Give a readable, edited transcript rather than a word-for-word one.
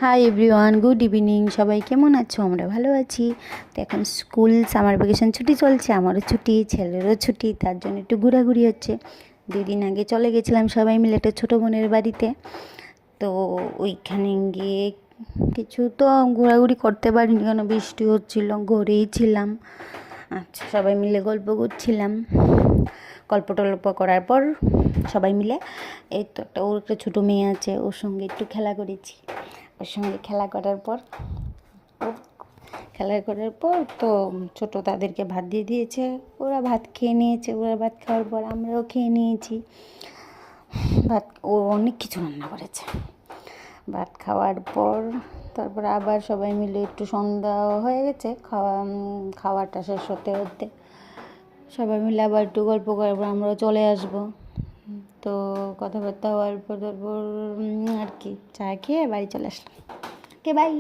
Hi everyone, good evening. সবাই কেমন আছো? আমরা ভালো আছি। তো এখন স্কুল সামার ভ্যাকেশন ছুটি চলছে, আমারও ছুটি, ছেলেরও ছুটি, তার জন্য একটু ঘোরাঘুরি হচ্ছে। 2 দিন আগে চলে গেছিলাম সবাই মিলে একটা ছোটো বোনের বাড়িতে। তো ওইখানে গিয়ে কিছু তো ঘোরাঘুরি করতে পারিনি, কেন বৃষ্টি হচ্ছিল, ঘরেই ছিলাম। আচ্ছা, সবাই মিলে গল্প করছিলাম। গল্প টল্প করার পর সবাই মিলে এই তো ওর একটা ছোটো মেয়ে আছে, ওর সঙ্গে একটু খেলা করেছি। ওর সঙ্গে খেলা করার পর তো ছোটো তাদেরকে ভাত দিয়ে দিয়েছে, ওরা ভাত খেয়ে নিয়েছে। ওরা ভাত খাওয়ার পর আমরাও খেয়ে নিয়েছি ভাত। ও অনেক কিছু রান্না করেছে। ভাত খাওয়ার পর তারপর আবার সবাই মিলে একটু সন্ধ্যা হয়ে গেছে, খাওয়াটা শেষ হতে হতে সবাই মিলে আবার একটু গল্প করার পর আমরাও চলে আসবো। তো কথাবার্তা হওয়ার পর তারপর আর কি চা খেয়ে বাড়ি চলে আসলাম। ওকে, বাই।